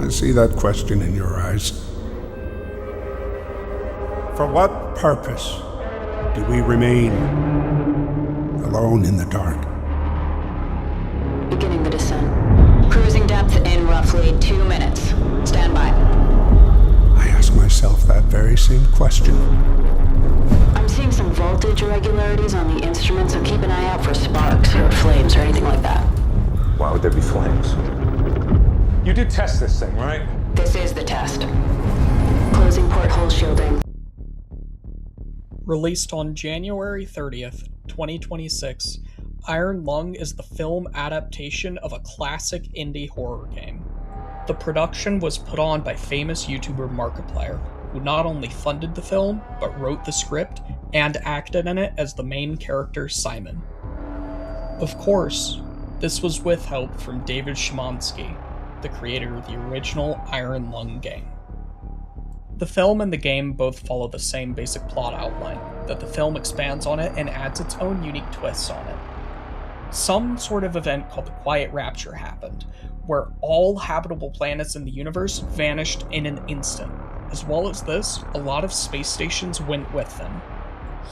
I see that question in your eyes. For what purpose do we remain alone in the dark? Beginning the descent. Cruising depth in roughly 2 minutes. Stand by. I ask myself that very same question. I'm seeing some voltage irregularities on the instrument, so keep an eye out for sparks or flames or anything like that. Why would there be flames? You did test this thing, right? This is the test. Closing porthole shielding. Released on January 30th, 2026, Iron Lung is the film adaptation of a classic indie horror game. The production was put on by famous YouTuber Markiplier, who not only funded the film, but wrote the script and acted in it as the main character Simon. Of course, this was with help from David Szymanski, the creator of the original Iron Lung game. The film and the game both follow the same basic plot outline, that the film expands on it and adds its own unique twists on it. Some sort of event called the Quiet Rapture happened, where all habitable planets in the universe vanished in an instant. As well as this, a lot of space stations went with them.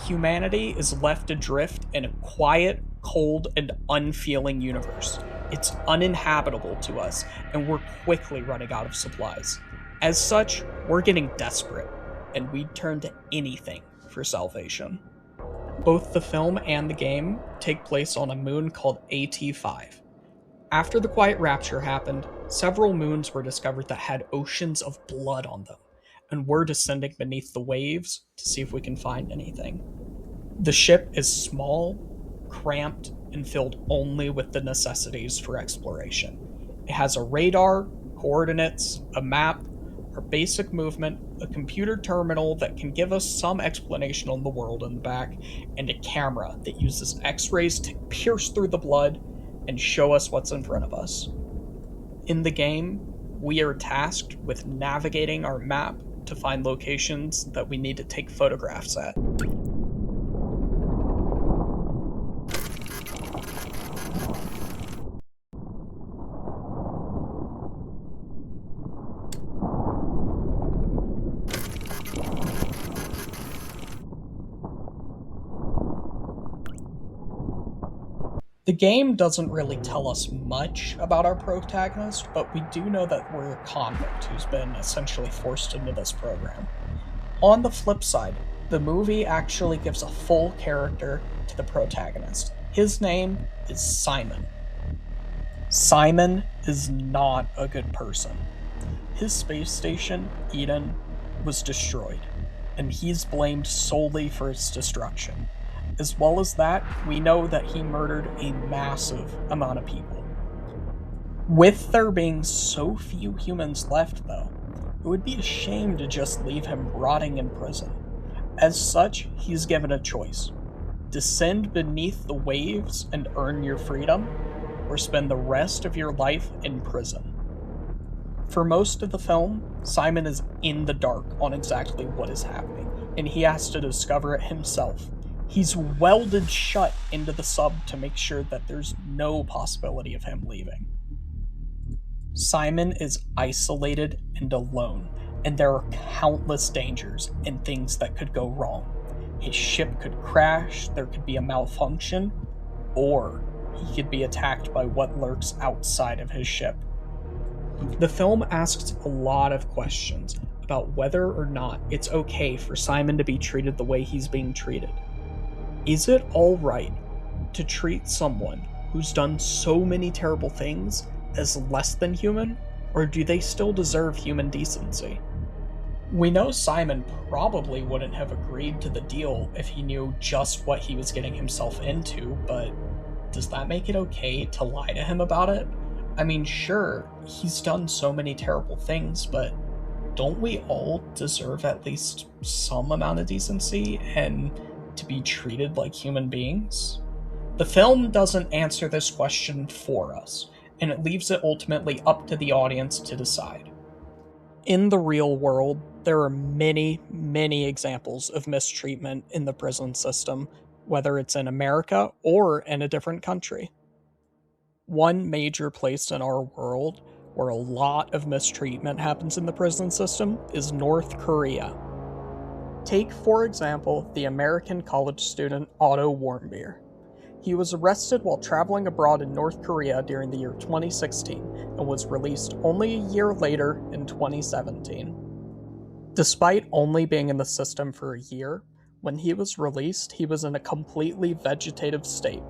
Humanity is left adrift in a quiet, cold, and unfeeling universe. It's uninhabitable to us, and we're quickly running out of supplies. As such, we're getting desperate, and we'd turn to anything for salvation. Both the film and the game take place on a moon called AT5. After the Quiet Rapture happened, several moons were discovered that had oceans of blood on them, and we're descending beneath the waves to see if we can find anything. The ship is small, cramped, and filled only with the necessities for exploration. It has a radar, coordinates, a map, our basic movement, a computer terminal that can give us some explanation on the world in the back, and a camera that uses X-rays to pierce through the blood and show us what's in front of us. In the game, we are tasked with navigating our map to find locations that we need to take photographs at. The game doesn't really tell us much about our protagonist, but we do know that we're a convict who's been essentially forced into this program. On the flip side, the movie actually gives a full character to the protagonist. His name is Simon. Simon is not a good person. His space station, Eden, was destroyed, and he's blamed solely for its destruction. As well as that, we know that he murdered a massive amount of people. With there being so few humans left, though, it would be a shame to just leave him rotting in prison. As such, he's given a choice. Descend beneath the waves and earn your freedom, or spend the rest of your life in prison. For most of the film, Simon is in the dark on exactly what is happening, and he has to discover it himself. He's welded shut into the sub to make sure that there's no possibility of him leaving. Simon is isolated and alone, and there are countless dangers and things that could go wrong. His ship could crash, there could be a malfunction, or he could be attacked by what lurks outside of his ship. The film asks a lot of questions about whether or not it's okay for Simon to be treated the way he's being treated. Is it alright to treat someone who's done so many terrible things as less than human, or do they still deserve human decency? We know Simon probably wouldn't have agreed to the deal if he knew just what he was getting himself into, but does that make it okay to lie to him about it? I mean, sure, he's done so many terrible things, but don't we all deserve at least some amount of decency and to be treated like human beings? The film doesn't answer this question for us, and it leaves it ultimately up to the audience to decide. In the real world, there are many, many examples of mistreatment in the prison system, whether it's in America or in a different country. One major place in our world where a lot of mistreatment happens in the prison system, is North Korea. Take, for example, the American college student Otto Warmbier. He was arrested while traveling abroad in North Korea during the year 2016 and was released only a year later in 2017. Despite only being in the system for a year, when he was released, he was in a completely vegetative state.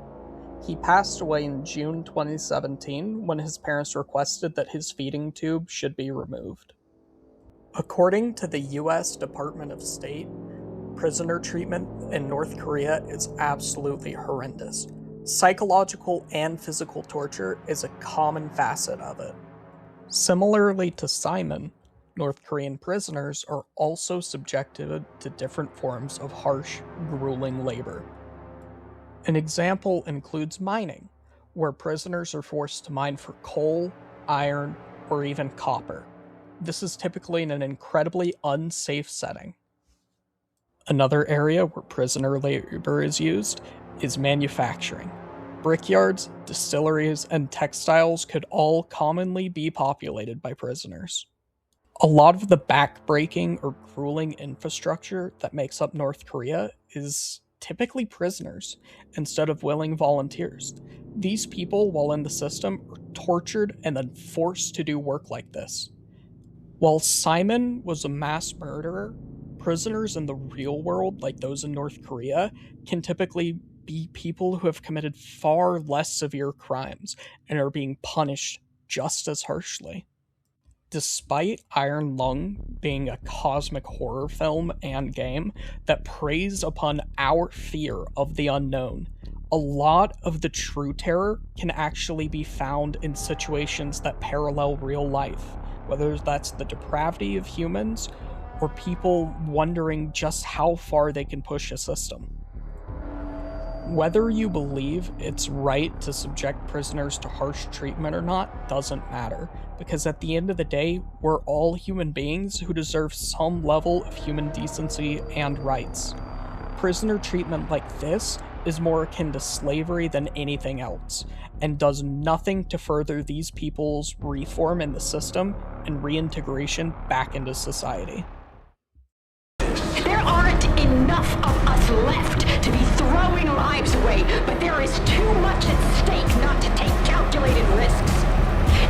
He passed away in June 2017 when his parents requested that his feeding tube should be removed. According to the US Department of State, prisoner treatment in North Korea is absolutely horrendous. Psychological and physical torture is a common facet of it. Similarly to Simon, North Korean prisoners are also subjected to different forms of harsh, grueling labor. An example includes mining, where prisoners are forced to mine for coal, iron, or even copper. This is typically in an incredibly unsafe setting. Another area where prisoner labor is used is manufacturing. Brickyards, distilleries, and textiles could all commonly be populated by prisoners. A lot of the backbreaking or grueling infrastructure that makes up North Korea is typically prisoners instead of willing volunteers. These people, while in the system, are tortured and then forced to do work like this. While Simon was a mass murderer, prisoners in the real world, like those in North Korea, can typically be people who have committed far less severe crimes and are being punished just as harshly. Despite Iron Lung being a cosmic horror film and game that preys upon our fear of the unknown, a lot of the true terror can actually be found in situations that parallel real life, whether that's the depravity of humans or people wondering just how far they can push a system. Whether you believe it's right to subject prisoners to harsh treatment or not doesn't matter, because at the end of the day, we're all human beings who deserve some level of human decency and rights. Prisoner treatment like this is more akin to slavery than anything else, and does nothing to further these people's reform in the system and reintegration back into society. There aren't enough of us left to be throwing lives away, but there is too much at stake not to take calculated risks.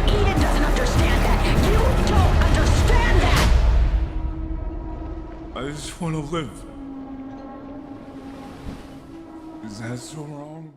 Eden doesn't understand that. You don't understand that! I just want to live. Is that so wrong?